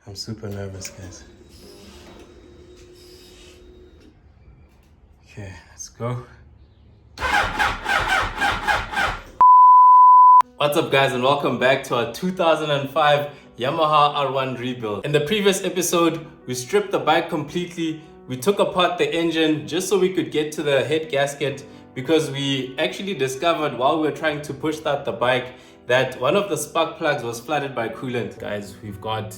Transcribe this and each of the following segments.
I'm super nervous, guys. Okay, let's go. What's up, guys, and welcome back to our 2005 Yamaha R1 rebuild. In the previous episode, we stripped the bike completely. We took apart the engine just so we could get to the head gasket, because we actually discovered while we were trying to push start the bike that one of the spark plugs was flooded by coolant. Guys, we've got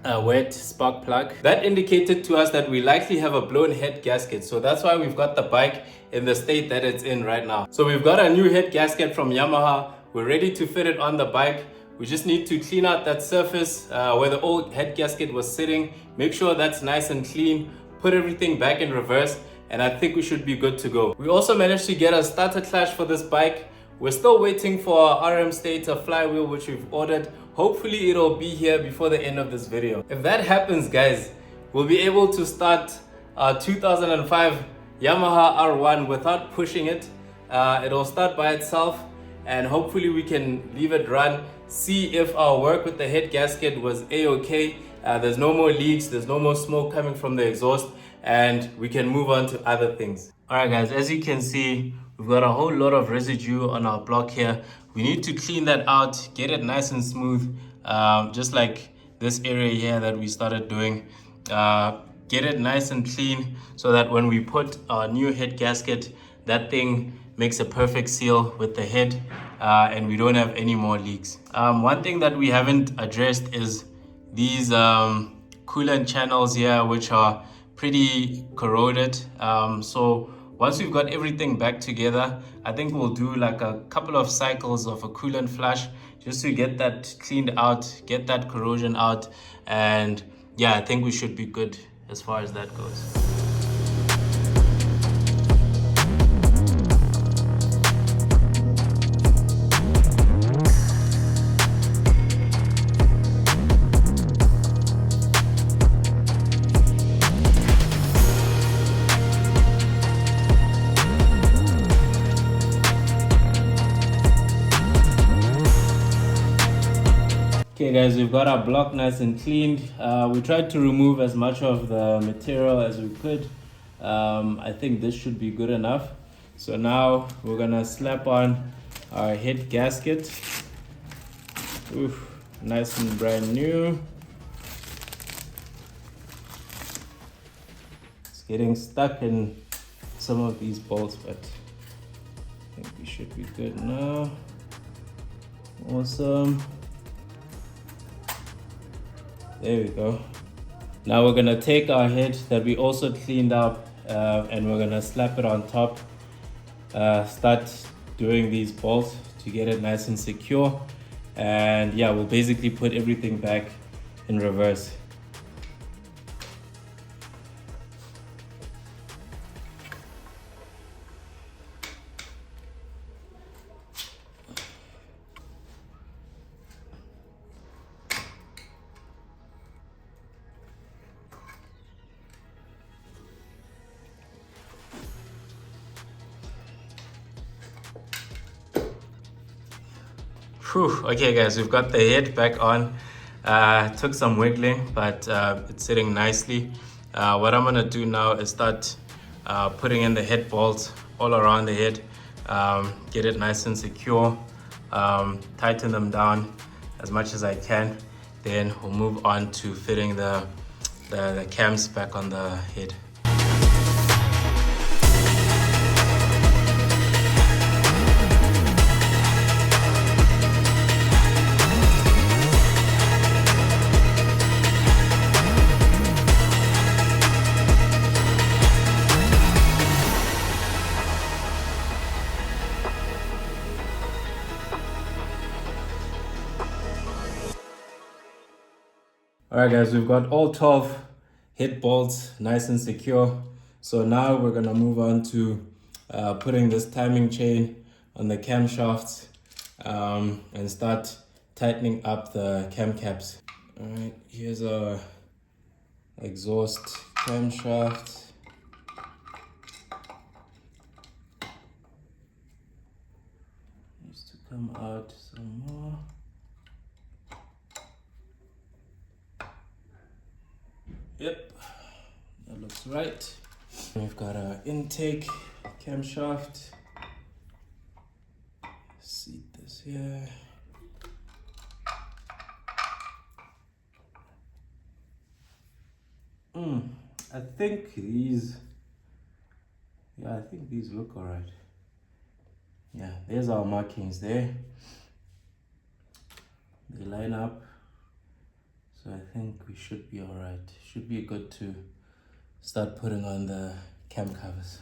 a wet spark plug. That indicated to us that we likely have a blown head gasket. So that's why we've got the bike in the state that it's in right now. So we've got a new head gasket from Yamaha. We're ready to fit it on the bike. We just need to clean out that surface where the old head gasket was sitting. Make sure that's nice and clean. Put everything back in reverse, and I think we should be good to go. We also managed to get a starter clutch for this bike. We're still waiting for our RM Stator flywheel, which we've ordered. Hopefully it'll be here before the end of this video. If that happens, guys, we'll be able to start our 2005 Yamaha R1 without pushing it. It'll start by itself, and hopefully we can leave it run, see if our work with the head gasket was a-okay. There's no more leaks, there's no more smoke coming from the exhaust, and we can move on to other things. Alright guys, as you can see, we've got a whole lot of residue on our block here. We need to clean that out, get it nice and smooth, just like this area here that we started doing. Get it nice and clean so that when we put our new head gasket, that thing makes a perfect seal with the head, and we don't have any more leaks. One thing that we haven't addressed is these coolant channels here, which are pretty corroded. So once we've got everything back together, I think we'll do like a couple of cycles of a coolant flush just to get that cleaned out, get that corrosion out, and yeah, I think we should be good as far as that goes. Okay guys, we've got our block nice and cleaned. We tried to remove as much of the material as we could. I think this should be good enough. So now we're gonna slap on our head gasket. Oof, nice and brand new. It's getting stuck in some of these bolts, but I think we should be good now. Awesome. There we go. Now we're gonna take our head that we also cleaned up, and we're gonna slap it on top. Start doing these bolts to get it nice and secure. And yeah, we'll basically put everything back in reverse. Whew. Okay guys, we've got the head back on. Took some wiggling, but it's sitting nicely. What I'm gonna do now is start putting in the head bolts all around the head, get it nice and secure, tighten them down as much as I can. Then we'll move on to fitting the cams back on the head. Alright guys, we've got all 12 head bolts nice and secure. So now we're gonna move on to putting this timing chain on the camshafts, and start tightening up the cam caps. Alright, here's our exhaust camshaft. Needs to come out some more. Yep, that looks right. We've got our intake camshaft. Seat this here. I think these, I think these look all right. Yeah, there's our markings there. They line up. So I think we should be all right. Should be good to start putting on the cam covers.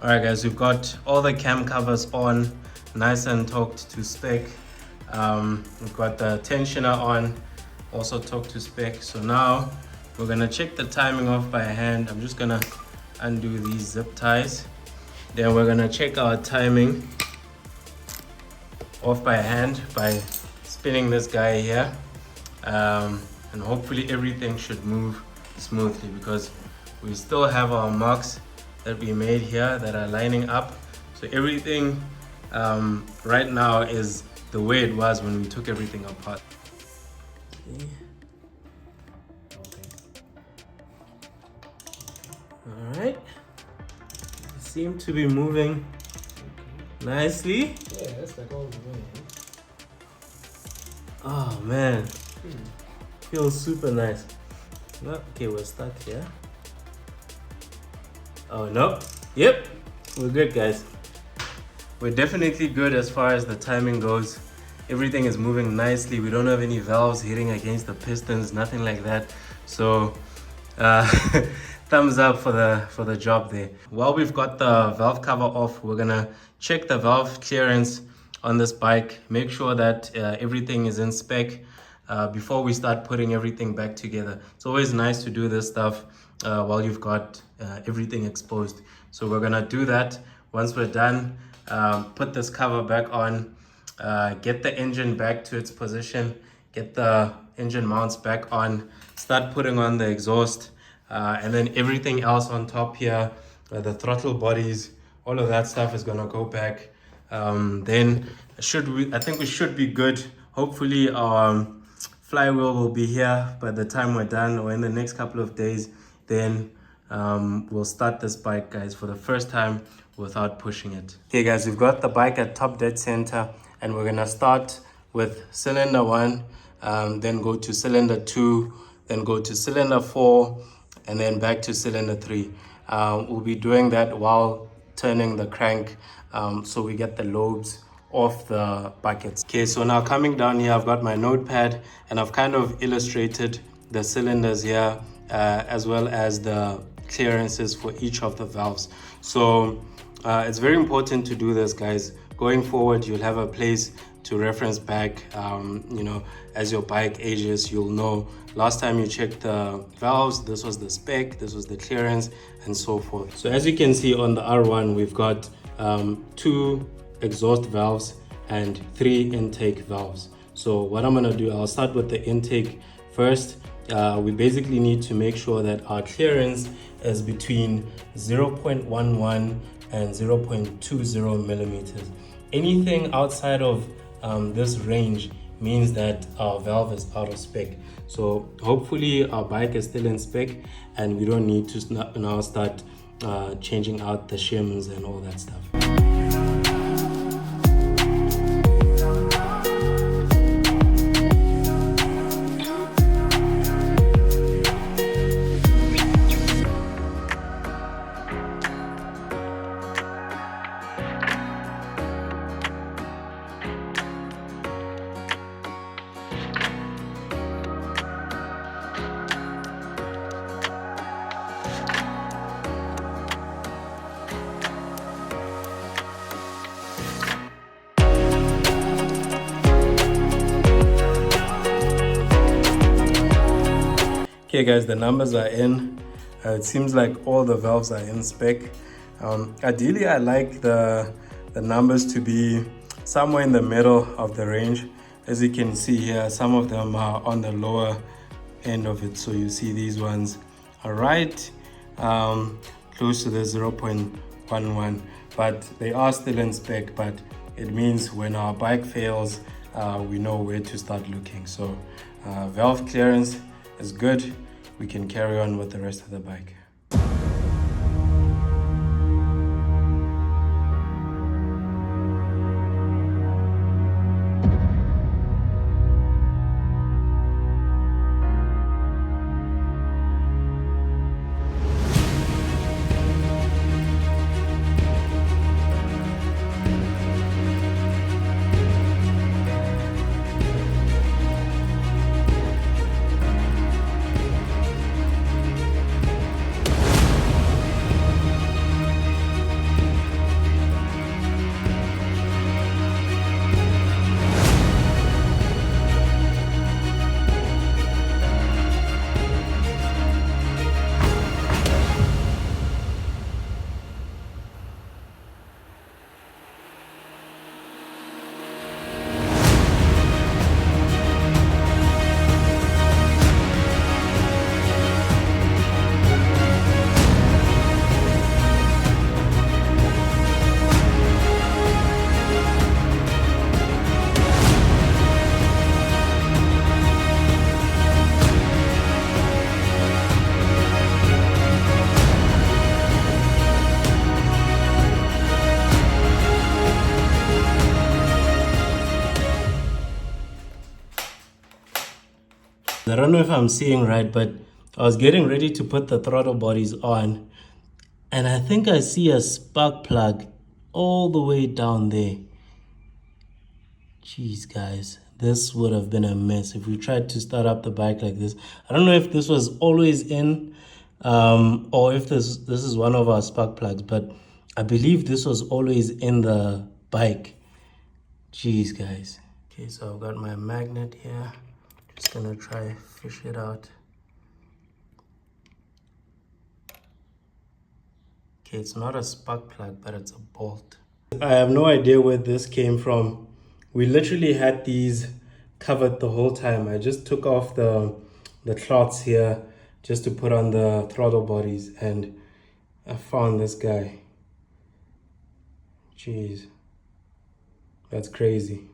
Alright guys, we've got all the cam covers on, nice and torqued to spec. We've got the tensioner on, also torqued to spec. So now we're gonna check the timing off by hand. I'm just gonna undo these zip ties. Then we're gonna check our timing off by hand by spinning this guy here. And hopefully everything should move smoothly because we still have our marks that we made here that are lining up. So everything right now is the way it was when we took everything apart. Okay. All right. Seem to be moving nicely. Yeah, that's like all the way. Oh man, feels super nice. Okay, we're stuck here. Oh no, yep, we're good guys. We're definitely good as far as the timing goes. Everything is moving nicely. We don't have any valves hitting against the pistons, nothing like that. So thumbs up for the job there. While we've got the valve cover off, we're gonna check the valve clearance on this bike, make sure that everything is in spec before we start putting everything back together. It's always nice to do this stuff while you've got everything exposed. So we're gonna do that. Once we're done, put this cover back on, get the engine back to its position, get the engine mounts back on, start putting on the exhaust, and then everything else on top here, the throttle bodies, all of that stuff is gonna go back. Then I think we should be good. Hopefully our flywheel will be here by the time we're done or in the next couple of days. Then we'll start this bike guys for the first time without pushing it. Okay guys, we've got the bike at top dead center and we're gonna start with cylinder 1, then go to cylinder 2, then go to cylinder 4, and then back to cylinder 3. We'll be doing that while turning the crank so we get the lobes off the buckets. Okay, so now coming down here, I've got my notepad and I've kind of illustrated the cylinders here as well as the clearances for each of the valves. So it's very important to do this guys. Going forward, you'll have a place to reference back. You know, as your bike ages, you'll know last time you checked the valves, this was the spec, this was the clearance, and so forth. So as you can see on the R1, we've got 2 exhaust valves and 3 intake valves. So what I'm gonna do, I'll start with the intake first. We basically need to make sure that our clearance is between 0.11 and 0.20 millimeters. Anything outside of this range means that our valve is out of spec. So hopefully our bike is still in spec and we don't need to now start changing out the shims and all that stuff. Okay guys, the numbers are in. It seems like all the valves are in spec. Ideally, I like the numbers to be somewhere in the middle of the range. As you can see here, some of them are on the lower end of it. So you see these ones are right close to the 0.11, but they are still in spec. But it means when our bike fails, we know where to start looking. So valve clearance is good. We can carry on with the rest of the bike. I don't know if I'm seeing right, but I was getting ready to put the throttle bodies on, and I think I see a spark plug all the way down there. Jeez, guys, this would have been a mess if we tried to start up the bike like this. I don't know if this was always in, or if this is one of our spark plugs, but I believe this was always in the bike. Jeez, guys. Okay, so I've got my magnet here. Just gonna try fish it out. Okay, it's not a spark plug, but it's a bolt. I have no idea where this came from. We literally had these covered the whole time. I just took off the cloths here just to put on the throttle bodies, and I found this guy. Jeez, that's crazy.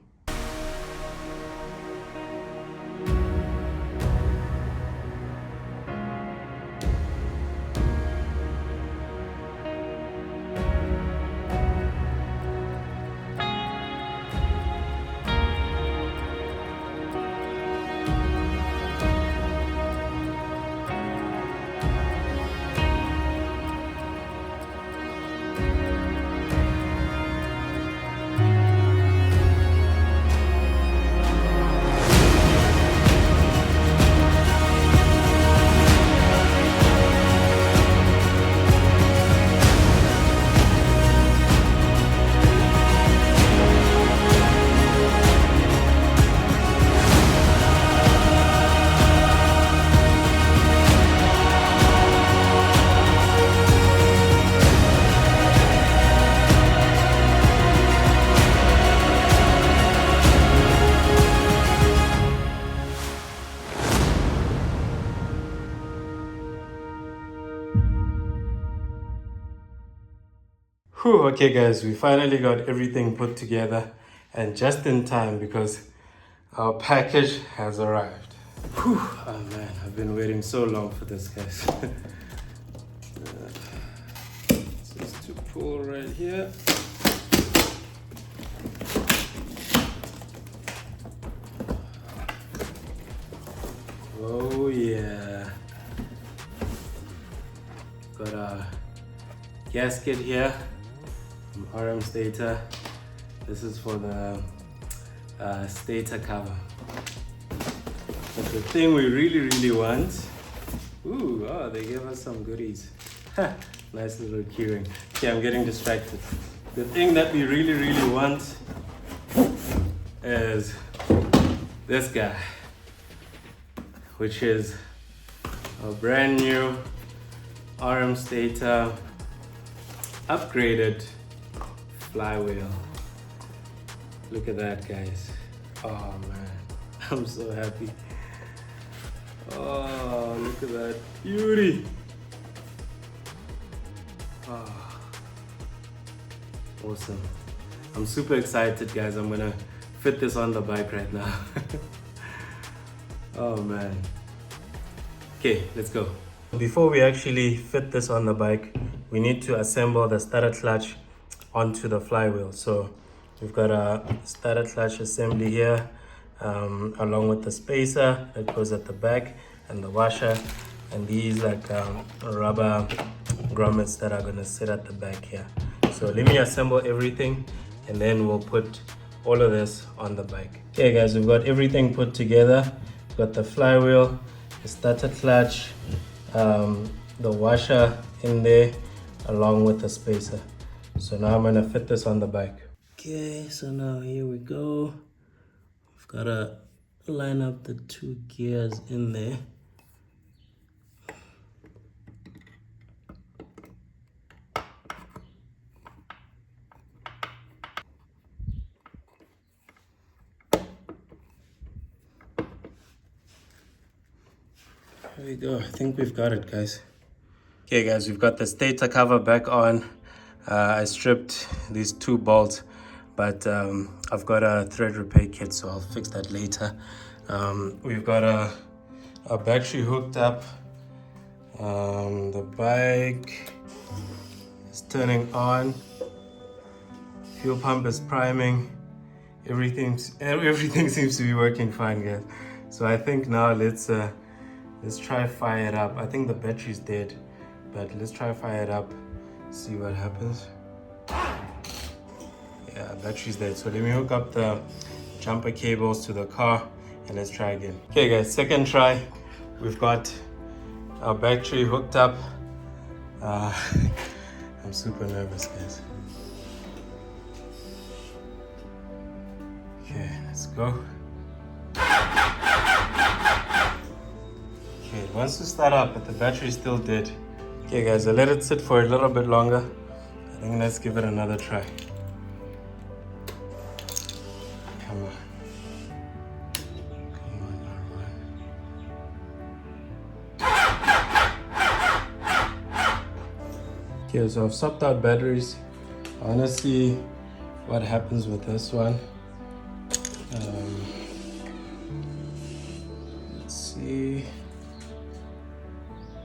Whew, okay guys, we finally got everything put together, and just in time because our package has arrived. Whew, oh man, I've been waiting so long for this, guys. Just to pull right here. Oh yeah. Got a gasket here. RM stator. This is for the stator cover. But the thing we really want. Ooh, oh, they gave us some goodies. Nice little keyring. Okay, I'm getting distracted. The thing that we really want is this guy, which is A brand new RM stator, upgraded flywheel. Look at that, guys. Oh man, I'm so happy. Oh, look at that beauty. Oh, awesome. I'm super excited, guys. I'm gonna fit this on the bike right now. Oh man. Okay, let's go. Before we actually fit this on the bike, we need to assemble the starter clutch onto the flywheel. So we've got a starter clutch assembly here, along with the spacer that goes at the back and the washer, and these like rubber grommets that are gonna sit at the back here. So let me assemble everything and then we'll put all of this on the bike. Okay guys, we've got everything put together. We've got the flywheel, the starter clutch, the washer in there along with the spacer. So now I'm gonna fit this on the bike. Okay, so now here we go. We've gotta line up the two gears in there. There we go. I think we've got it, guys. Okay guys, we've got the stator cover back on. I stripped these two bolts, but I've got a thread repair kit, so I'll fix that later. We've got a battery hooked up. The bike is turning on. Fuel pump is priming. Everything seems to be working fine, guys. So I think now let's try fire it up. I think the battery's dead, but let's try fire it up, see what happens. Yeah, battery's dead. So let me hook up the jumper cables to the car and let's try again. Okay guys, second try. We've got our battery hooked up. I'm super nervous, guys. Okay, let's go. Okay, it wants to start up, but the battery is still dead. Okay guys, I let it sit for a little bit longer. I think let's give it another try. Come on. Come on, alright. Okay, so I've swapped out batteries. I wanna see what happens with this one. Let's see.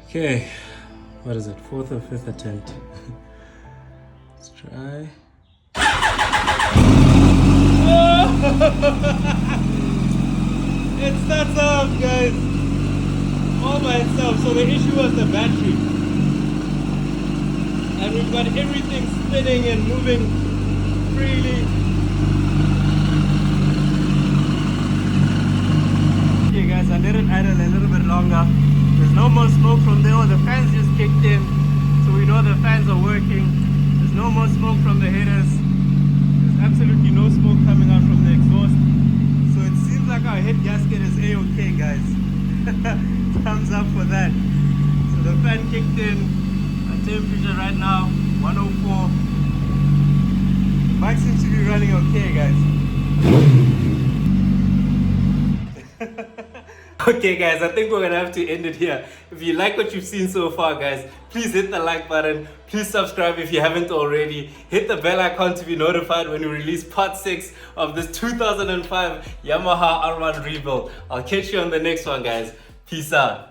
Okay, what is it? 4th or 5th attempt. Let's try. It starts off, guys, all by itself. So the issue was the battery, and we've got everything spinning and moving freely. Okay, guys, I let it idle a little bit longer. There's no more smoke from there. The fans just kicked in, so we know the fans are working. There's no more smoke from the headers. There's absolutely no smoke coming out from the exhaust. So it seems like our head gasket is A-okay, guys. Thumbs up for that. So the fan kicked in. Our temperature right now, 104. Bike seems to be running okay, guys. Okay guys, I think we're gonna have to end it here. If you like what you've seen so far, guys, please hit the like button. Please subscribe if you haven't already. Hit the bell icon to be notified when we release part 6 of this 2005 Yamaha R1 rebuild. I'll catch you on the next one, guys. Peace out.